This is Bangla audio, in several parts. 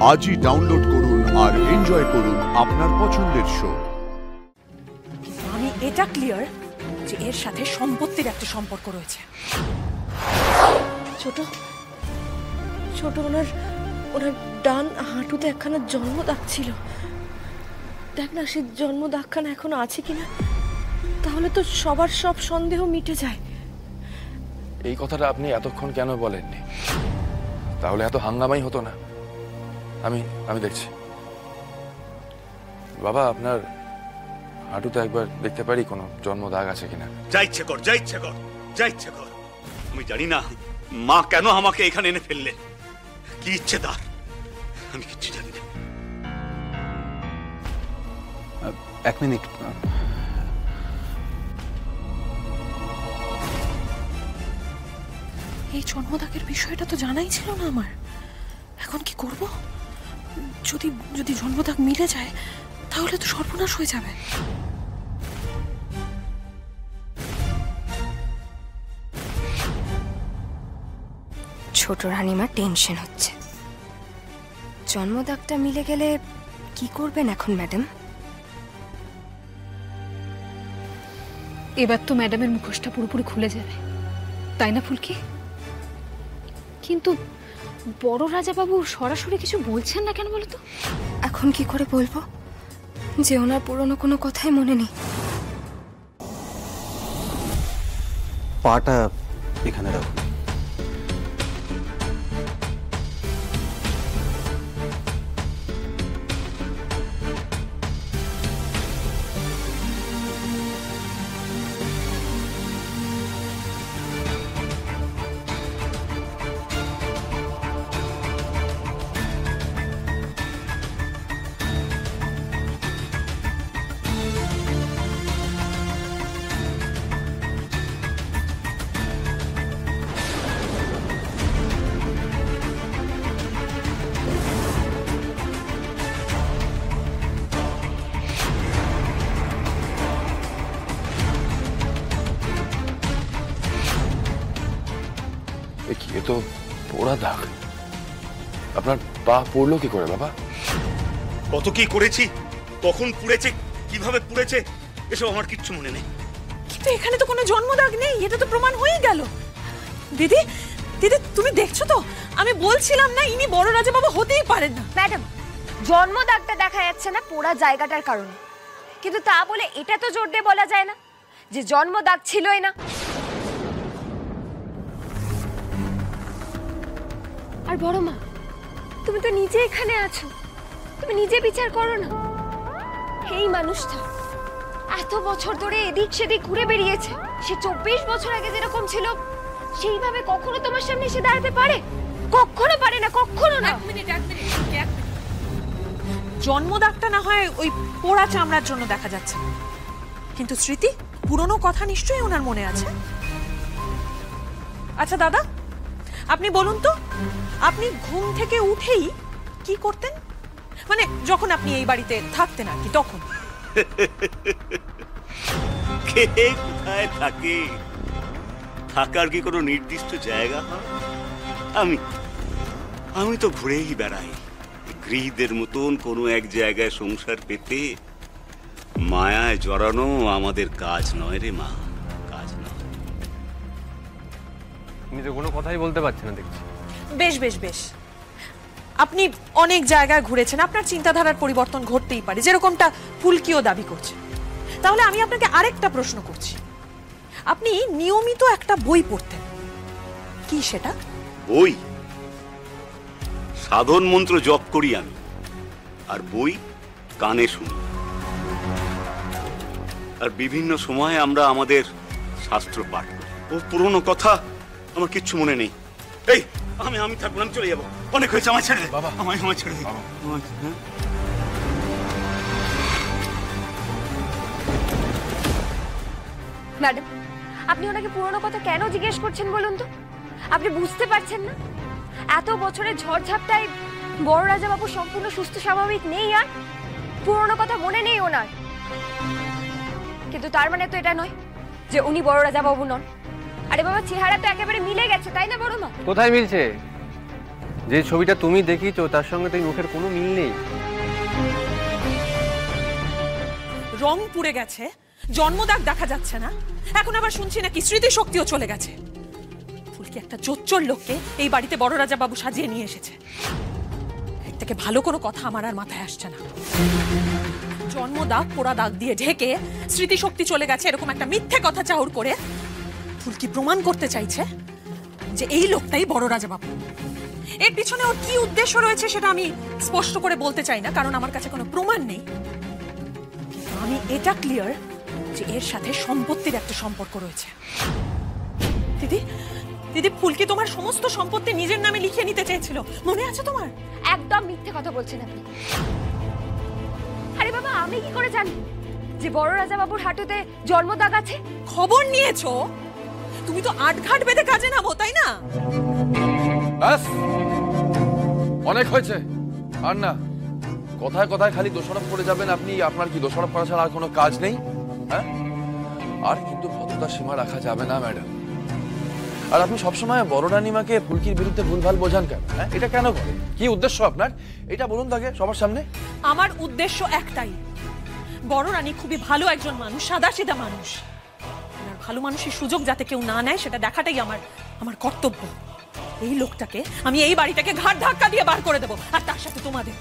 আজই ডাউনলোড করুন আর এনজয় করুন আপনার পছন্দের শো। আমি এটা ক্লিয়ার যে এর সাথে সম্পত্তির একটা সম্পর্ক রয়েছে। ছোট ছোট ওনার ডান হাঁটুতে একখানা জন্ম দাগ ছিল। দেখ না, সেই জন্ম দাগখানা এখনো আছে কিনা, তাহলে তো সবার সব সন্দেহ মিটে যায়। এই কথাটা আপনি এতক্ষণ কেন বলেননি? তাহলে এত হাঙ্গামাই হতো না। আমি দেখছি। বাবা, আপনার হাঁটুতে একবার দেখতে পারি কোনো জন্ম দাগ আছে কিনা? যা ইচ্ছে কর, যা ইচ্ছে কর, যা ইচ্ছে কর। আমি জানি না মা কেন আমাকে এখানে এনে ফেললেন, কি ইচ্ছে তার, আমি কিচ্ছু জানি না। এক মিনিট। এই জন্মদাগের বিষয়টা তো জানাই ছিল না আমার। এখন কি করব? যদি জন্মদাগ মিলে যায় তাহলে তো সর্বনাশ হয়ে যাবে। ছোট রানীমার টেনশন হচ্ছে। জন্মদাগটা মিলে গেলে কি করবেন এখন ম্যাডাম? এবার তো ম্যাডামের মুখোশটা পুরোপুরি খুলে যাবে, তাই না ফুলকি? কিন্তু বড় রাজাবাবু সরাসরি কিছু বলছেন না কেন বলো তো? এখন কি করে বলবো যে ওনার পুরনো কোনো কথাই মনে নেই? পাটা এখানে রাখুন। এ তো পোড়া দাগ। আপনার পা পড়লো কি করে বাবা? কত কি করেছি, কখন পুড়েছে, কিভাবে পুড়েছে, এসব আমার কিচ্ছু মনে নেই। কিন্তু এখানে তো কোনো জন্মদাগ নেই, এটা তো প্রমাণ হয়ে গেল। দিদি দিদি তুমি দেখছো তো, আমি বলছিলাম না ইনি বড় রাজাবাবু হতেই পারেন না। ম্যাডাম, জন্মদাগটা দেখা যাচ্ছে না পোড়া জায়গাটার কারণে, কিন্তু তা বলে এটা তো জোর দিয়ে বলা যায় না যে জন্মদাগ ছিলই না। আর বড় মা, তুমি তো নিজে এখানে আছো, তুমি নিজে বিচার করো না। এই মানুষটা এত বছর ধরে এদিক সেদিক ঘুরে বেরিয়েছে, সে 24 বছর আগে যেরকম ছিল সেইভাবে কখনো তোমার সামনে এসে দাঁড়াতে পারে? কখনো পারে না, কখনো না। এক মিনিট জন্মদাগটা না হয় ওই পোড়া চামড়ার জন্য দেখা যাচ্ছে, কিন্তু স্মৃতি, পুরনো কথা নিশ্চয়ই ওনার মনে আছে। আচ্ছা দাদা, আপনি বলুন তো, আপনি ঘুম থেকে উঠেই কি করতেন? মানে যখন আপনি এই বাড়িতে থাকতেন আর কি, তখন? কে কোথায় থাকে, থাকার কি কোনো নির্দিষ্ট জায়গা হয়? আমি তো ঘুরেই বেড়াই গৃহীদের মতন কোনো এক জায়গায় সংসার পেতে। মায়ায় জড়ানো আমাদের কাজ নয় রে মা, কাজ নয়। তুমি তো কোনো কথাই বলতে পারছি না দেখছি। বেশ বেশ বেশ, আপনি অনেক জায়গায় ঘুরেছেন, আপনার চিন্তাধারার পরিবর্তন ঘটতেই পারে, যেরকমটা ফুলকিও দাবি করছে। তাহলে আমি আপনাকে আরেকটা প্রশ্ন করছি, আপনি নিয়মিত একটা বই পড়তেন, কি সেটা? বই? সাধন মন্ত্র জপ করি আমি, আর বই কানে শুনি। আর বিভিন্ন সময়ে আমরা আমাদের শাস্ত্র পাঠ করি। ও পুরনো কথা আমার কিচ্ছু মনে নেই। এই আমি থাকবো, আমি চলে যাবো, অনেক হয়েছে, আমার ছেড়ে দে বাবা, আমায় ছেড়ে দে। ম্যাডাম, আপনি ওনাকে পুরনো কথা কেন জিজ্ঞেস করছেন বলুন তো? আপনি বুঝতে পারছেন না এত বছরের ঝড়ঝাপটায় বড় রাজাবাবু সম্পূর্ণ সুস্থ স্বাভাবিক নেই, আর পুরনো কথা মনে নেই ওনার। কিন্তু তার মানে তো এটা নয় যে উনি বড় রাজাবাবু নন। আরে বাবা, চেহারা তো একেবারে মিলে গেছে, তাই না বড় মা? কোথায় মিলছে? যে ছবিটা তুমি দেখিয়েছো তার সঙ্গে তো এই মুখের কোনো মিল নেই। রং পুড়ে গেছে, জন্মদাগ দেখা যাচ্ছে না, এখন আবার শুনছি নাকি স্মৃতিশক্তিও চলে গেছে। ফুলকি একটা জোচ্চোর লোককে এই বাড়িতে বড় রাজা বাবু সাজিয়ে নিয়ে এসেছে। এর থেকে ভালো কোনো কথা আমার আর মাথায় আসছে না। জন্মদাগ পোড়া দাগ দিয়ে ঢেকে স্মৃতিশক্তি চলে গেছে এরকম একটা মিথ্যে কথা চাউর করে ফুলকি প্রমাণ করতে চাইছে যে এই লোকটাই বড় রাজা বাবু। এর পিছনে ওর কি উদ্দেশ্য রয়েছে সেটা আমি স্পষ্ট করে বলতে চাই না, কারণ আমার কাছে কোনো প্রমাণ নেই। আমি এটা ক্লিয়ার যে এর সাথে সম্পত্তির একটা সম্পর্ক রয়েছে। দিদি, দিদি, ফুলকি তোমার সমস্ত সম্পত্তি নিজের নামে লিখিয়ে নিতে চেয়েছিল, মনে আছে তোমার? একদম মিথ্যে কথা বলছেন আপনি। আরে বাবা, আমি কি করে জানি যে বড় রাজা বাবুর হাঁটুতে জন্মদাগ আছে? খবর নিয়েছো? তুমি তো আটঘাট বেঁধে কাজে নামো, তাই না? ব্যাস, অনেক হয়েছে। আর না, কথায় কথায় খালি দোষারোপ করে যাবেন আপনি। আপনার কি দোষারোপ করা ছাড়া আর কোনো কাজ নেই? হ্যাঁ, আর কিন্তু ভদ্রতার সীমা রাখা যাবে না ম্যাডাম। আর আপনি সবসময় বড় রানীমাকে ফুলকির বিরুদ্ধে ভুলভাল বোঝান কেন? হ্যাঁ, এটা কেন করেন? কি উদ্দেশ্য আপনার? এটা বলুন তাকে সবার সামনে। আমার উদ্দেশ্য একটাই, বড় রানী খুবই ভালো একজন মানুষ, সাদাসিধা মানুষ। আর ভালো মানুষের সুযোগ যাতে কেউ না নেয় সেটা দেখাটাই আমার কর্তব্য। এই লোকটাকে আমি এই বাড়িটাকে ঘাট ধাক্কা দিয়ে বার করে দেবো, আর তার সাথে তোমাদের।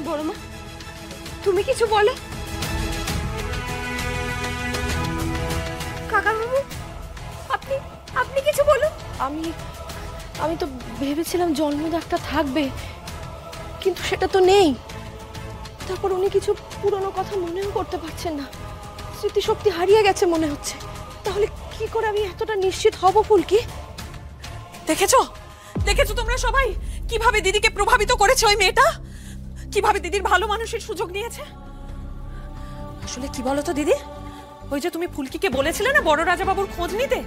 বড় মা, তুমি কিছু বলো। কাকাবাবু, আপনি কিছু বলুন। আমি তো ভেবেছিলাম জন্মদাগটা থাকবে, কিন্তু সেটা তো নেই। তারপর উনি কিছু পুরনো কথা মনেও করতে পারছেন না, স্মৃতিশক্তি হারিয়ে গেছে মনে হচ্ছে। তাহলে কি করে আমি এতটা নিশ্চিত হব ফুলকি? দেখেছো দেখেছো তোমরা সবাই কিভাবে দিদিকে প্রভাবিত করেছে ওই মেয়েটা, কিভাবে দিদির ভালো মানুষের সুযোগ নিয়েছে। আসলে কি বলতো দিদি, ওই যে তুমি ফুলকিকে বলেছিলে না বড় রাজা বাবুর খোঁজ নিতে,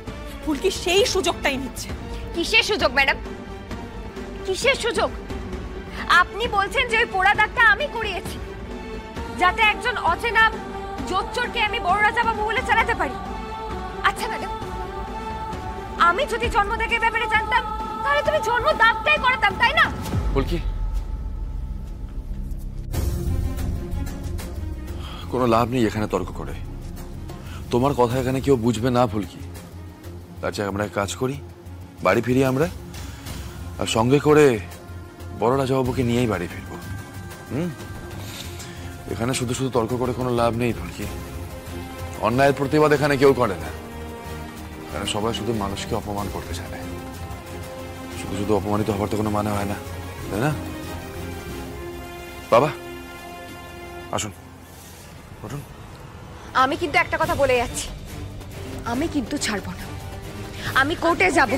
ফুলকি সেই সুযোগটাই নিচ্ছে। কিসের সুযোগ ম্যাডাম, কিসের সুযোগ? আপনি বলছেন যে ওই পোড়া দাগটা আমি করিয়েছি যাতে একজন অচেনা জোচ্চোরকে আমি বড় রাজা বাবু বলে চালাতে পারি। আচ্ছা ম্যাডাম, আমি যদি জন্মদাগের ব্যাপারে জানতাম তাহলে তুমি জন্মদাগটাই করাতাম, তাই না? ফুলকি, কোনো লাভ নেই এখানে তর্ক করে। তোমার কথা এখানে কেউ বুঝবে না ফুলকি। তার চেয়ে আমরা কাজ করি, বাড়ি ফিরি আমরা, আর সঙ্গে করে বড় রাজাবাবুকে নিয়েই বাড়ি ফিরবো। এখানে শুধু শুধু তর্ক করে কোনো লাভ নেই ফুলকি। অন্যায়ের প্রতিবাদ এখানে কেউ করে না। এখানে সবাই শুধু মানুষকে অপমান করতে চায় না। শুধু শুধু অপমানিত হবার তো কোনো মানে হয় না, তাই না? বাবা আসুন, উঠুন। আমি কিন্তু একটা কথা বলে যাচ্ছি, আমি কিন্তু ছাড়বো না, আমি কোর্টে যাব।